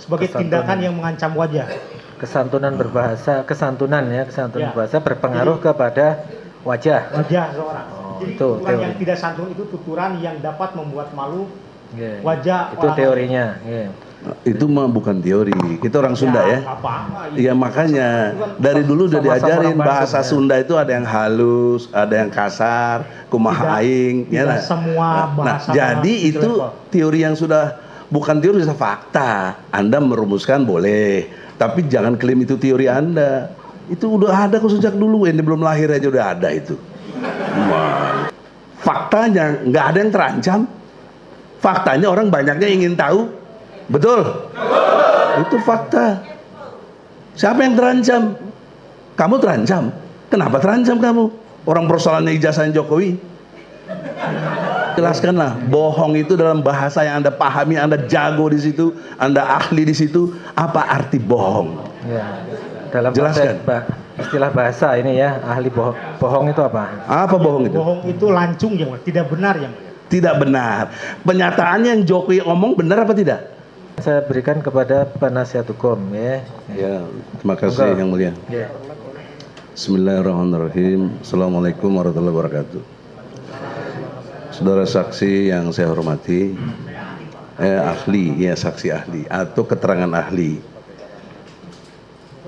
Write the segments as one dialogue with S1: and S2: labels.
S1: sebagai tindakan yang mengancam wajah.
S2: Kesantunan berbahasa, kesantunan
S1: Ya.
S2: berbahasa berpengaruh kepada wajah.
S1: Wajah seorang.
S2: Oh,
S1: Jadi
S2: itu
S1: tuturan
S2: teori.
S1: yang tidak santun itu tuturan yang dapat membuat malu
S2: Yeah.
S1: wajah
S2: Itu
S1: orang
S2: teorinya. Yeah.
S3: Itu mah bukan teori. Kita orang Sunda ya.
S1: Apa-apa.
S3: Iya makanya dari dulu udah
S2: Sama-sama
S3: diajarin
S2: orang
S3: bahasa
S2: Bandung, ya.
S3: Sunda itu ada yang halus, ada yang kasar, kumaha aing, ya
S1: tidak
S3: nah.
S1: semua bahasa
S3: Jadi
S1: orang
S3: itu
S1: level.
S3: teori yang sudah bukan teori, sudah fakta. Anda merumuskan boleh, tapi jangan klaim itu teori Anda. Itu udah ada kok sejak dulu, ini belum lahir aja udah ada itu. Wah. Faktanya nggak ada yang terancam. Faktanya orang banyaknya ingin tahu. Betul? Itu fakta. Siapa yang terancam? Kamu terancam. Kenapa terancam kamu? Orang persoalannya ijazahnya Jokowi. Jelaskanlah, bohong itu dalam bahasa yang Anda pahami, Anda jago di situ, Anda ahli di situ. Apa arti bohong?
S2: Ya. Dalam
S3: Jelaskan.
S2: istilah bahasa ini ya, ahli bohong itu apa?
S3: Apa bohong itu?
S1: Bohong itu lancung yang tidak benar yang
S3: Tidak benar. Penyataannya yang Jokowi omong benar apa tidak?
S2: Saya berikan kepada penasihat hukum ya.
S3: Ya, terima kasih yang mulia.
S2: Ya.
S3: Bismillahirrahmanirrahim. Assalamualaikum warahmatullahi wabarakatuh. Saudara saksi yang saya hormati, ahli, ya saksi ahli atau keterangan ahli.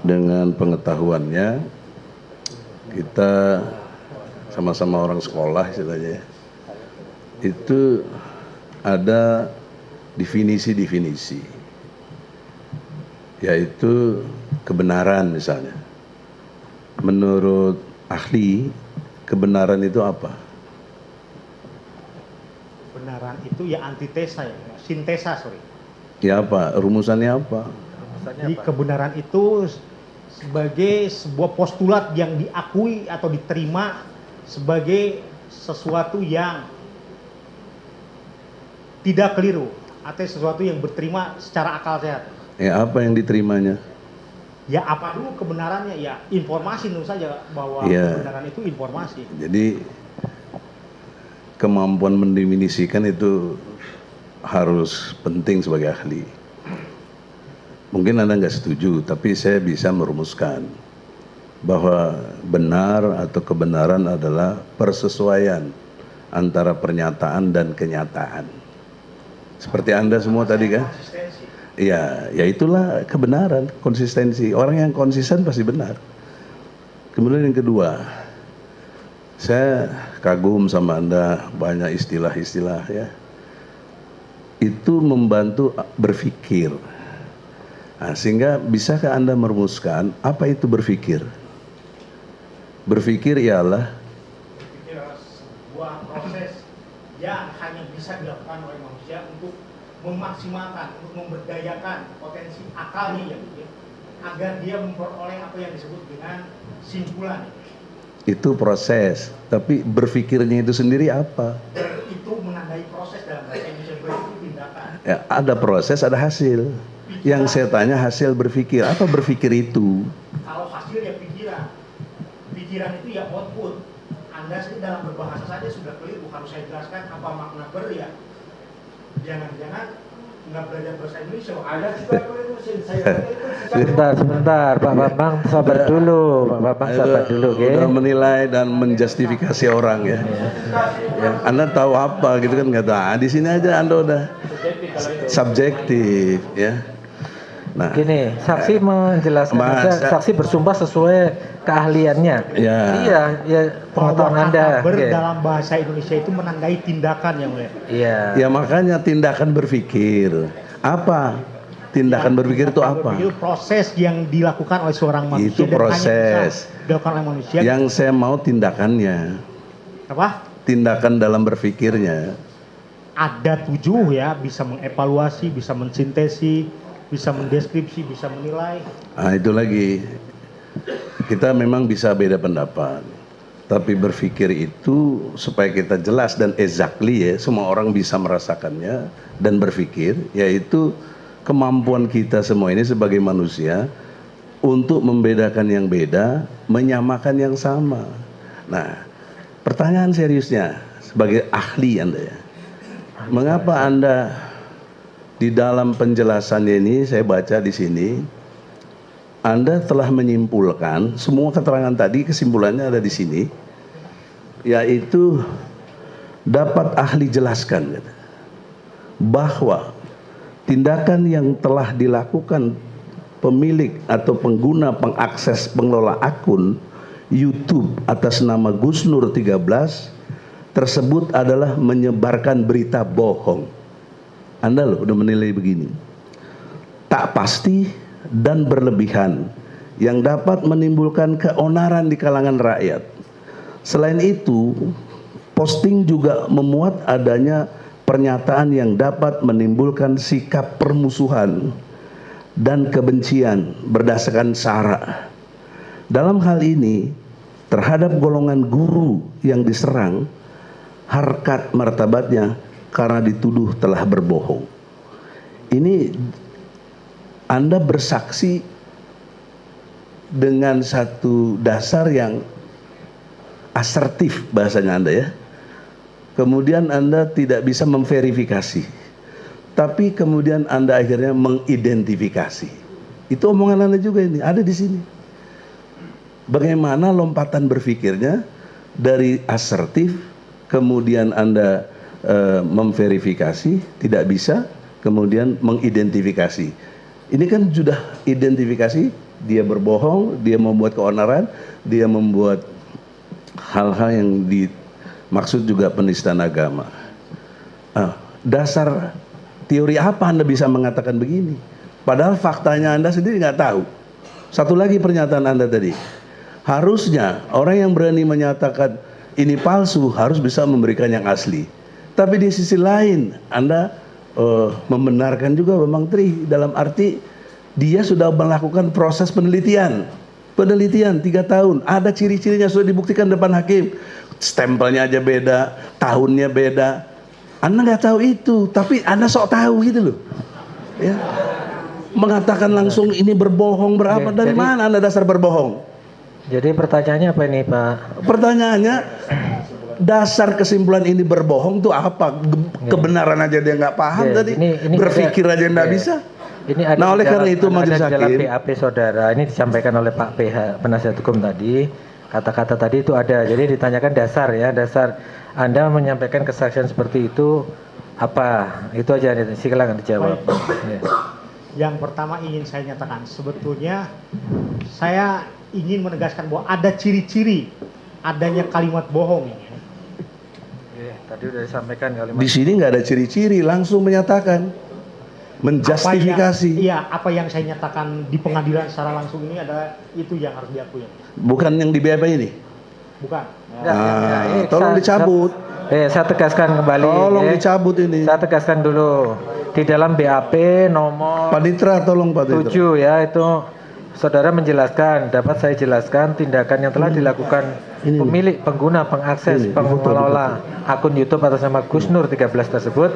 S3: Dengan pengetahuannya, kita sama-sama orang sekolah istilahnya ya. Itu ada definisi-definisi, yaitu kebenaran misalnya. Menurut ahli, kebenaran itu apa?
S1: kebenaran itu ya antitesa ya, sintesa sorry.
S3: Ya apa? Rumusannya apa?
S1: Jadi kebenaran itu sebagai sebuah postulat yang diakui atau diterima sebagai sesuatu yang tidak keliru atau sesuatu yang berterima secara akal sehat.
S3: Ya apa yang diterimanya?
S1: Ya apa dulu kebenarannya? Ya informasi tentu saja bahwa
S3: Ya.
S1: kebenaran itu informasi.
S3: Jadi kemampuan mendefinisikan itu harus penting sebagai ahli. Mungkin Anda nggak setuju, tapi saya bisa merumuskan bahwa benar atau kebenaran adalah persesuaian antara pernyataan dan kenyataan. Seperti Anda semua tadi kan? Iya, ya itulah kebenaran, konsistensi. Orang yang konsisten pasti benar. Kemudian yang kedua, saya kagum sama Anda, banyak istilah-istilah ya. Itu membantu berpikir. Nah, sehingga bisakah Anda merumuskan apa itu berpikir? Berpikir ialah
S1: Sebuah proses yang hanya bisa dilakukan oleh manusia untuk memaksimalkan, untuk memberdayakan potensi akalnya ya, agar dia memperoleh apa yang disebut dengan simpulan.
S3: itu proses, tapi berpikirnya itu sendiri apa?
S1: Itu menandai proses dalam bahasa Indonesia, itu tindakan.
S3: Ya, ada proses, ada hasil. Yang saya tanya hasil berpikir, apa berpikir itu?
S1: Kalau hasil ya pikiran. Pikiran itu ya output. Anda sendiri dalam berbahasa saja sudah keliru, harus saya jelaskan apa makna ber ya. Jangan-jangan nggak belajar bahasa Indonesia. Ada juga keliru saya.
S2: Sebentar, Pak Bambang sabar dulu, Pak Bambang sabar dulu, oke?
S3: Udah menilai dan menjustifikasi orang ya. Ya, Anda tahu apa gitu kan nggak tahu. Ah, di sini aja Anda udah subjektif ya. Nah,
S2: Gini, saksi menjelaskan
S3: Mas,
S2: aja, saksi bersumpah sesuai keahliannya.
S3: Ya.
S2: Iya, ya pengetahuan
S1: Bahwa
S2: Anda.
S1: kata ber
S2: Oke.
S1: dalam bahasa Indonesia itu menandai tindakan yang mulia.
S2: Iya.
S3: ya makanya tindakan berpikir. Apa? Tindakan berpikir itu apa?
S1: Itu proses yang dilakukan oleh seorang manusia.
S3: Itu
S1: dan hanya
S3: proses.
S1: bisa dilakukan oleh manusia.
S3: Yang saya mau tindakannya.
S1: Apa?
S3: Tindakan dalam berpikirnya.
S1: Ada 7 ya, bisa mengevaluasi, bisa mensintesi, bisa mendeskripsi, bisa menilai.
S3: Nah itu lagi, kita memang bisa beda pendapat, tapi berpikir itu supaya kita jelas dan exactly ya, semua orang bisa merasakannya dan berpikir, yaitu kemampuan kita semua ini sebagai manusia untuk membedakan yang beda, menyamakan yang sama. Nah, pertanyaan seriusnya sebagai ahli Anda ya, mengapa Anda di dalam penjelasannya ini saya baca di sini, Anda telah menyimpulkan semua keterangan tadi, kesimpulannya ada di sini, yaitu dapat ahli jelaskan bahwa tindakan yang telah dilakukan pemilik atau pengguna pengakses pengelola akun YouTube atas nama Gus Nur 13 tersebut adalah menyebarkan berita bohong. Anda loh udah menilai begini. Tak pasti dan berlebihan yang dapat menimbulkan keonaran di kalangan rakyat. Selain itu, posting juga memuat adanya pernyataan yang dapat menimbulkan sikap permusuhan dan kebencian berdasarkan sara. Dalam hal ini, terhadap golongan guru yang diserang, harkat martabatnya karena dituduh telah berbohong. Ini Anda bersaksi dengan satu dasar yang asertif bahasanya Anda ya. Kemudian Anda tidak bisa memverifikasi, tapi kemudian Anda akhirnya mengidentifikasi. Itu omongan Anda juga ini, ada di sini. Bagaimana lompatan berpikirnya dari asertif, kemudian Anda memverifikasi, tidak bisa, kemudian mengidentifikasi. Ini kan sudah identifikasi, dia berbohong, dia membuat keonaran, dia membuat hal-hal yang dimaksud juga penistaan agama. Dasar teori apa Anda bisa mengatakan begini? Padahal faktanya Anda sendiri nggak tahu. Satu lagi pernyataan Anda tadi, harusnya orang yang berani menyatakan ini palsu harus bisa memberikan yang asli. Tapi di sisi lain Anda membenarkan juga Bang Tri dalam arti dia sudah melakukan proses penelitian 3 tahun, ada ciri-cirinya sudah dibuktikan depan hakim, stempelnya aja beda, tahunnya beda. Anda nggak tahu itu, tapi Anda sok tahu gitu loh ya. Mengatakan langsung ini berbohong berapa, dari mana Anda dasar berbohong?
S2: Jadi pertanyaannya apa ini Pak?
S3: Pertanyaannya dasar kesimpulan ini berbohong tuh apa? Kebenaran aja dia nggak paham tadi, ini berpikir aja nggak bisa.
S2: Ini ada
S3: nah oleh karena itu majelis
S2: dalam
S3: hakim,
S2: BAP saudara, ini disampaikan oleh Pak PH penasihat hukum tadi, kata-kata tadi itu ada. Jadi ditanyakan dasar ya, dasar Anda menyampaikan kesaksian seperti itu apa? Itu aja, silakan dijawab. Ya.
S1: Yang pertama ingin saya nyatakan, sebetulnya saya ingin menegaskan bahwa ada ciri-ciri adanya kalimat bohong.
S2: Tadi sudah disampaikan kalimat.
S3: Di sini nggak ada ciri-ciri, langsung menyatakan, menjustifikasi.
S1: Iya, apa yang saya nyatakan di pengadilan secara langsung ini ada itu yang harus diakui.
S3: Bukan yang di BAP ini.
S1: Bukan.
S3: Tolong dicabut.
S2: Saya tegaskan kembali.
S3: Tolong dicabut ini.
S2: Saya tegaskan dulu. Di dalam BAP nomor
S3: Panitra, tolong Pak
S2: 7 ya, itu saudara menjelaskan, dapat saya jelaskan tindakan yang telah dilakukan pemilik, pengguna, pengakses, pengelola akun YouTube atas nama Gus Nur 13 tersebut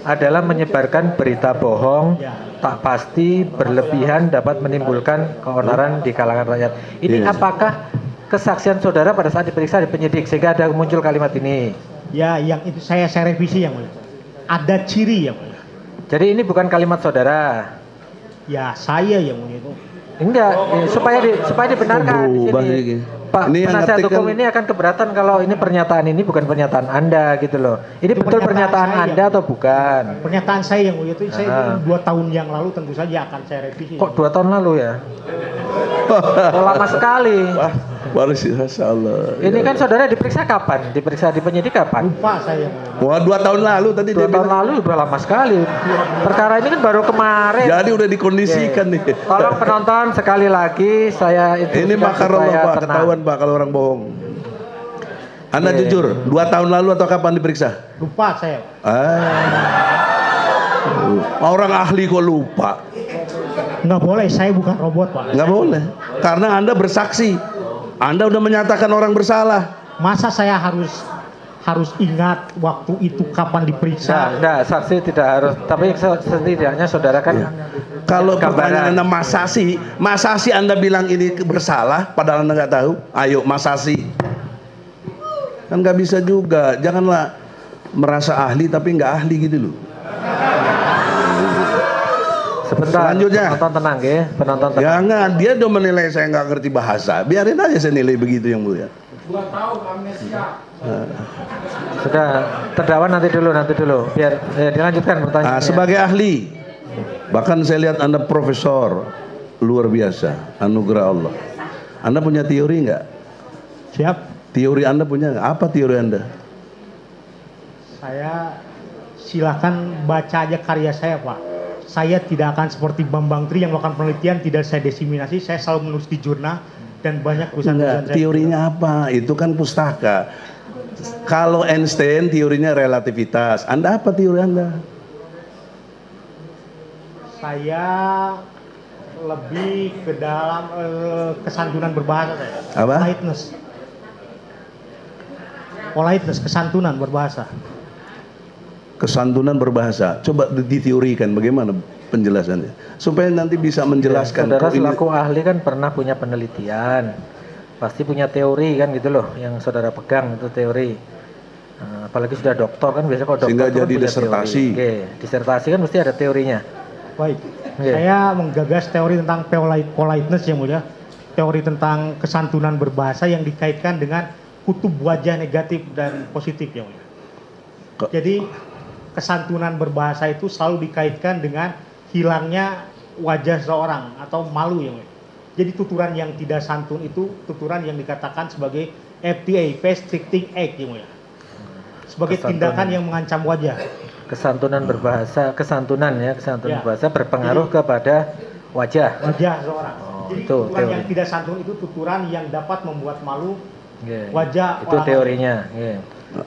S2: adalah menyebarkan berita bohong, tak pasti, berlebihan, dapat menimbulkan keonaran di kalangan rakyat. Ini apakah kesaksian saudara pada saat diperiksa di penyidik sehingga ada muncul kalimat ini? Ya, yang itu saya revisi yang mulia. Ada ciri yang mulia. Jadi ini bukan kalimat saudara. Ya, saya yang mulia itu. Enggak, supaya dibenarkan di sini. Pak penasihat hukum ini akan keberatan kalau ini pernyataan ini bukan pernyataan Anda gitu loh. Ini betul pernyataan Anda atau bukan? Pernyataan saya yang mulia itu saya 2 tahun yang lalu tentu saja akan saya revisi. Kok 2 tahun lalu ya? Lama sekali.
S3: Wah, baru sih, Allah.
S2: Ini kan saudara diperiksa kapan? Diperiksa di penyidik kapan?
S1: Lupa saya yang mulia.
S3: Wah, 2 tahun lalu tadi
S2: 2 tahun lalu udah lama sekali. Perkara ini kan baru kemarin.
S3: Jadi udah dikondisikan nih.
S2: Tolong penonton sekali lagi saya itu.
S3: Ini makar Allah Pak, ketahuan Pak kalau orang bohong. Anda jujur, 2 tahun lalu atau kapan diperiksa?
S1: Lupa saya.
S3: Orang ahli kok lupa?
S1: Nggak boleh, saya bukan robot Pak.
S3: Nggak boleh, karena Anda bersaksi. Anda udah menyatakan orang bersalah.
S1: Masa saya harus ingat waktu itu kapan diperiksa?
S2: Nah, saksi tidak harus, tapi setidaknya saudara kan
S3: kalau pertanyaan Anda masa sih Anda bilang ini bersalah padahal Anda nggak tahu. Ayo masa sih, kan nggak bisa juga. Janganlah merasa ahli tapi nggak ahli gitu loh.
S2: Sebentar,
S3: Selanjutnya.
S2: penonton tenang ya, penonton tenang.
S3: Jangan, dia udah menilai saya nggak ngerti bahasa. Biarin aja saya nilai begitu yang mulia.
S1: 2 tahun amnesia.
S2: Sudah, terdakwa nanti dulu. Biar dilanjutkan pertanyaannya.
S3: Sebagai ahli, bahkan saya lihat Anda profesor luar biasa, anugerah Allah. Anda punya teori nggak?
S1: Siap.
S3: Teori Anda punya nggak? Apa teori Anda?
S1: Saya silakan baca aja karya saya, Pak. Saya tidak akan seperti Bambang Tri yang melakukan penelitian, tidak saya diseminasi, saya selalu menulis di jurnal dan banyak tulisan-tulisan saya.
S3: Teorinya apa? Itu kan pustaka. Kalau Einstein teorinya relativitas. Anda apa teori Anda?
S1: Saya lebih ke dalam kesantunan berbahasa saya.
S3: Apa?
S1: Politeness, kesantunan berbahasa.
S3: Kesantunan berbahasa. Coba diteorikan bagaimana penjelasannya supaya nanti bisa menjelaskan.
S2: Saudara selaku ahli kan pernah punya penelitian, pasti punya teori kan gitu loh, yang saudara pegang itu teori. Apalagi sudah doktor kan biasanya kalau doktor
S3: Sehingga
S2: kan
S3: jadi
S2: punya
S3: disertasi.
S2: teori. Oke, disertasi kan mesti ada teorinya.
S1: Baik.
S2: Oke.
S1: Saya menggagas teori tentang politeness yang mulia, teori tentang kesantunan berbahasa yang dikaitkan dengan kutub wajah negatif dan positif yang mulia. Jadi kesantunan berbahasa itu selalu dikaitkan dengan hilangnya wajah seseorang atau malu yang mulia. Jadi tuturan yang tidak santun itu tuturan yang dikatakan sebagai FTA, face restricting act yang mulia. Sebagai tindakan yang mengancam wajah.
S2: Kesantunan berbahasa, kesantunan berbahasa berpengaruh
S1: Jadi,
S2: kepada wajah.
S1: Wajah seseorang. Jadi
S2: itu
S1: tuturan
S2: teori.
S1: yang tidak santun itu tuturan yang dapat membuat malu
S2: Oke.
S1: wajah
S2: Itu
S1: orang
S2: teorinya. Oke.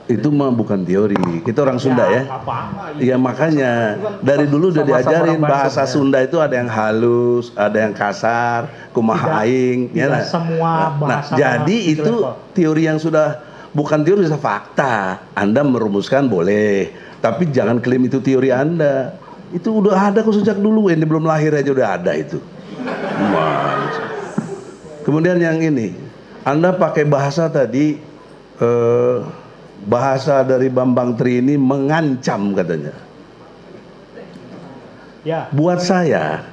S3: Itu mah bukan teori. Kita orang Sunda ya.
S1: Apa-apa.
S3: Iya makanya dari dulu udah
S2: Sama-sama
S3: diajarin
S2: orang
S3: bahasa
S2: Bandung, ya.
S3: Sunda itu ada yang halus, ada yang kasar, kumaha aing, ya
S1: Tidak
S3: lah.
S1: semua bahasa.
S3: Jadi
S1: bahasa
S3: itu
S1: level.
S3: teori yang sudah bukan teori, sudah fakta. Anda merumuskan boleh, tapi jangan klaim itu teori Anda. Itu udah ada kok sejak dulu, ini belum lahir aja udah ada itu. Kemudian yang ini, Anda pakai bahasa tadi, bahasa dari Bambang Tri ini mengancam katanya.
S1: Ya.
S3: Buat saya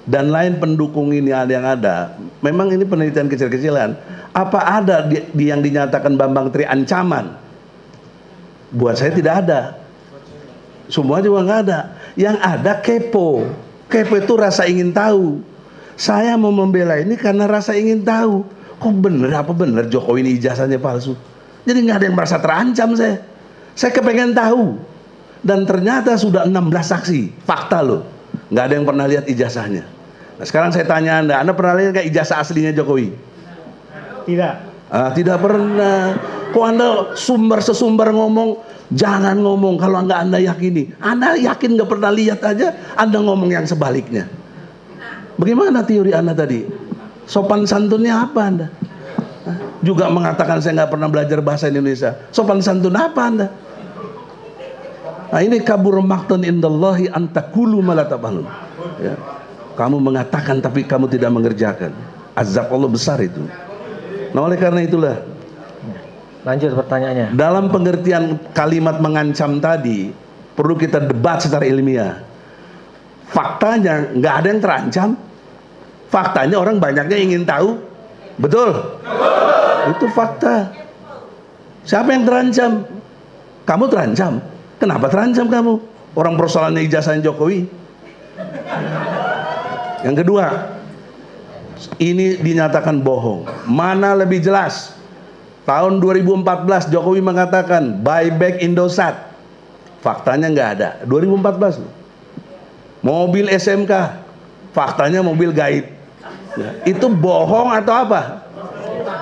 S3: dan lain pendukung ini ada yang ada, memang ini penelitian kecil-kecilan. Apa ada yang dinyatakan Bambang Tri ancaman? Buat saya tidak ada. Semua juga nggak ada. Yang ada kepo. Kepo itu rasa ingin tahu. Saya mau membela ini karena rasa ingin tahu. Kok bener apa bener Jokowi ini ijazahnya palsu? Jadi nggak ada yang merasa terancam saya. Saya kepengen tahu. Dan ternyata sudah 16 saksi. Fakta loh. Nggak ada yang pernah lihat ijazahnya. Nah sekarang saya tanya Anda pernah lihat nggak ijazah aslinya Jokowi?
S1: Tidak.
S3: Tidak pernah. Kok Anda sesumber ngomong, jangan ngomong kalau Anda yakini. Anda yakin nggak pernah lihat aja, Anda ngomong yang sebaliknya. Bagaimana teori Anda tadi? Sopan santunnya apa Anda? Juga mengatakan saya nggak pernah belajar bahasa Indonesia. Sopan santun apa Anda? Nah ini kabur maqtan indallahi an taqulu ma la taf'alun. Ya. Kamu mengatakan tapi kamu tidak mengerjakan. Azab Allah besar itu. Nah oleh karena itulah,
S2: Lanjut pertanyaannya.
S3: dalam pengertian kalimat mengancam tadi perlu kita debat secara ilmiah. Faktanya nggak ada yang terancam. Faktanya orang banyaknya ingin tahu. Betul? Itu fakta. Siapa yang terancam? Kamu terancam. Kenapa terancam kamu? Orang persoalannya ijazahnya Jokowi. Yang kedua, ini dinyatakan bohong. Mana lebih jelas? Tahun 2014 Jokowi mengatakan buyback Indosat. Faktanya nggak ada. 2014 loh. Mobil SMK. Faktanya mobil gaib. Nah, itu bohong atau apa?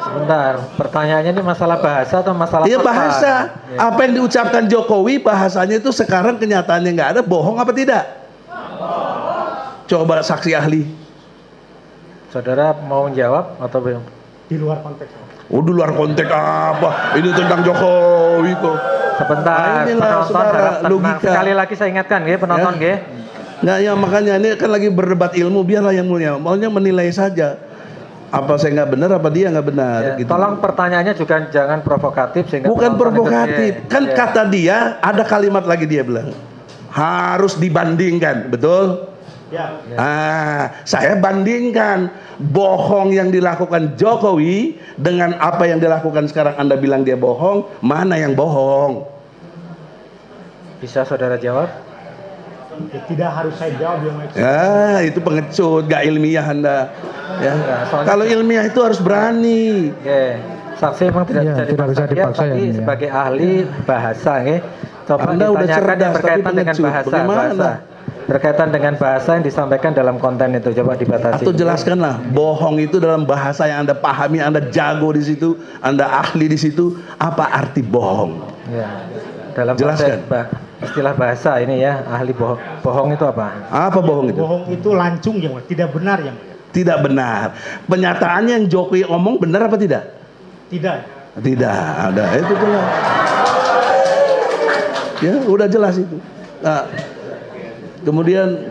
S2: Sebentar, pertanyaannya ini masalah bahasa atau masalah
S3: Iya
S2: fakta?
S3: bahasa.
S2: Ya.
S3: Apa yang diucapkan Jokowi bahasanya itu sekarang kenyataannya nggak ada. Bohong apa tidak? Coba saksi ahli.
S2: Saudara mau menjawab atau belum?
S1: Di luar konteks.
S3: Oh di luar konteks apa? Ini tentang Jokowi kok.
S2: Sebentar,
S3: Nah, inilah,
S2: penonton
S3: saudara,
S2: harap tenang.
S3: logika.
S2: Sekali lagi saya ingatkan ya penonton
S3: Ya.
S2: ya.
S3: Nah ya makanya ini kan lagi berdebat ilmu, biarlah yang mulia. Maunya menilai saja. Apa saya nggak benar, apa dia nggak benar.
S2: Ya,
S3: Gitu.
S2: tolong pertanyaannya juga jangan provokatif sehingga
S3: Bukan
S2: penonton
S3: provokatif.
S2: itu-
S3: Kan
S2: ya.
S3: kata dia, ada kalimat lagi dia bilang. Harus dibandingkan, betul?
S1: Ya.
S3: Saya bandingkan bohong yang dilakukan Jokowi dengan apa yang dilakukan sekarang. Anda bilang dia bohong, mana yang bohong?
S2: Bisa saudara jawab?
S1: Ya, tidak harus saya jawab yang
S3: Itu pengecut, gak ilmiah Anda. Ya.
S2: Soalnya-
S3: Kalau ilmiah itu harus berani.
S2: Oke. Saksi memang tidak bisa dipaksa, tapi sebagai ahli bahasa, coba
S3: Anda udah
S2: ditanyakan
S3: cerdas,
S2: yang berkaitan
S3: tapi
S2: dengan
S3: pengecut. Bagaimana?
S2: berkaitan dengan bahasa yang disampaikan dalam konten itu, coba dibatasi.
S3: Atau jelaskanlah, bohong itu dalam bahasa yang Anda pahami, Anda jago di situ, Anda ahli di situ, apa arti bohong?
S2: Ya. Dalam
S3: Jelaskan.
S2: istilah bahasa ini ya, ahli bohong itu apa?
S3: Apa bohong itu?
S1: Bohong itu lancung yang mulia, tidak benar yang mulia.
S3: Tidak benar. Penyataannya yang Jokowi omong benar apa tidak?
S1: Tidak.
S3: Tidak ada, itu jelas. Ya, udah jelas itu. Nah, kemudian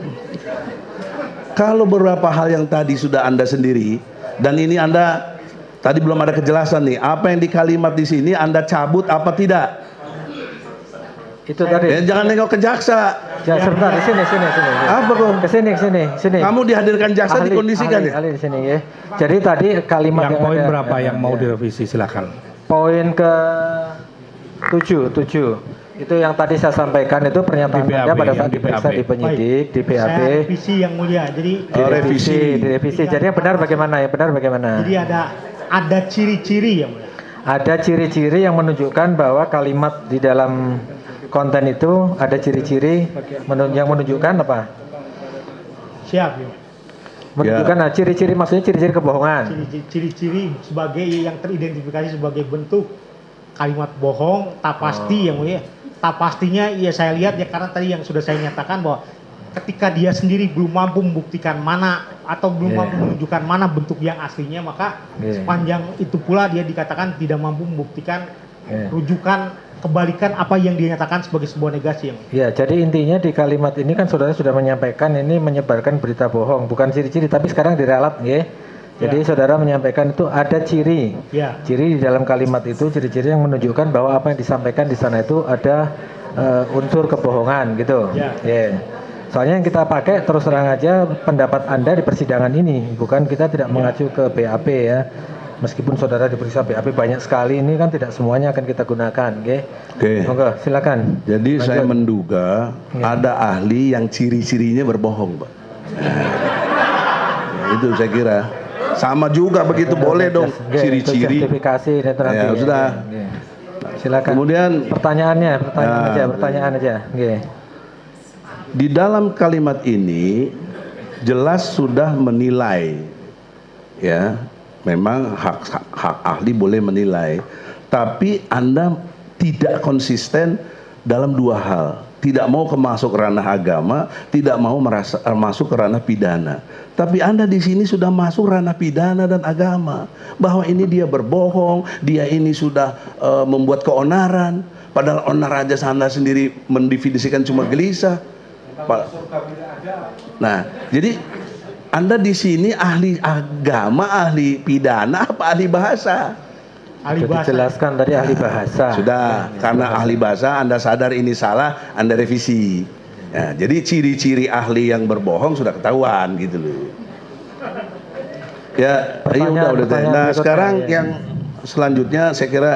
S3: kalau beberapa hal yang tadi sudah Anda sendiri, dan ini Anda tadi belum ada kejelasan nih, apa yang di kalimat di sini Anda cabut apa tidak?
S2: Itu tadi.
S3: Jangan nengok ke jaksa.
S2: Ya, sebentar di sini.
S3: Apa kok?
S2: Sini.
S3: Kamu dihadirkan jaksa dikondisikan ya?
S2: Ahli di sini ya. Jadi tadi kalimat
S4: yang poin
S2: ada,
S4: berapa yang mau direvisi, silakan.
S2: Poin ke 7. Itu yang tadi saya sampaikan itu pernyataan
S4: Di BAP,
S2: Anda pada saat
S4: yang di
S2: diperiksa
S4: BAP.
S2: di penyidik, di BAP.
S1: Saya revisi yang mulia. Jadi
S3: Revisi.
S2: Jadi yang benar bagaimana?
S1: Jadi ada ciri-ciri yang mulia.
S2: Ada ciri-ciri yang menunjukkan bahwa kalimat di dalam konten itu ada ciri-ciri yang menunjukkan apa?
S1: Siap ya.
S2: Menunjukkan ciri-ciri, maksudnya ciri-ciri kebohongan.
S1: Ciri-ciri sebagai yang teridentifikasi sebagai bentuk kalimat bohong, tak pasti yang mulia. Tak pastinya ya saya lihat ya, karena tadi yang sudah saya nyatakan bahwa ketika dia sendiri belum mampu membuktikan mana atau belum mampu menunjukkan mana bentuk yang aslinya, maka sepanjang itu pula dia dikatakan tidak mampu membuktikan rujukan kebalikan apa yang dia nyatakan sebagai sebuah negasi yang.
S2: Ya, jadi intinya di kalimat ini kan saudara sudah menyampaikan ini menyebarkan berita bohong, bukan ciri-ciri, tapi sekarang diralat, ya. Jadi saudara menyampaikan itu ada ciri.
S1: Ya.
S2: Ciri di dalam kalimat itu ciri-ciri yang menunjukkan bahwa apa yang disampaikan di sana itu ada unsur kebohongan gitu.
S1: Ya.
S2: Soalnya yang kita pakai terus terang aja pendapat Anda di persidangan ini, bukan kita tidak mengacu ke BAP ya. Meskipun saudara diperiksa BAP banyak sekali, ini kan tidak semuanya akan kita gunakan,
S3: Oke.
S2: Monggo, silakan.
S3: Jadi
S2: Lanjut.
S3: saya menduga ada ahli yang ciri-cirinya berbohong, Pak. Itu saya kira. Sama juga begitu, boleh dong ciri-ciri.
S2: Justifikasi itu nanti.
S3: Ya, sudah.
S2: Silakan.
S3: Kemudian
S2: pertanyaan aja.
S3: Di dalam kalimat ini jelas sudah menilai, ya, memang hak ahli boleh menilai, tapi Anda tidak konsisten dalam dua hal. Tidak mau masuk ranah agama, tidak mau masuk ke ranah pidana. Tapi Anda di sini sudah masuk ranah pidana dan agama. Bahwa ini dia berbohong, dia ini sudah membuat keonaran. Padahal onar aja Anda sendiri mendefinisikan cuma gelisah. Nah, jadi Anda di sini ahli agama, ahli pidana, apa ahli bahasa?
S1: Ahli bahasa.
S2: Dijelaskan tadi ahli bahasa.
S3: Sudah, karena ahli bahasa Anda sadar ini salah, Anda revisi. Ya, jadi ciri-ciri ahli yang berbohong sudah ketahuan gitu loh. Ya, udah. Nah, sekarang yang selanjutnya saya kira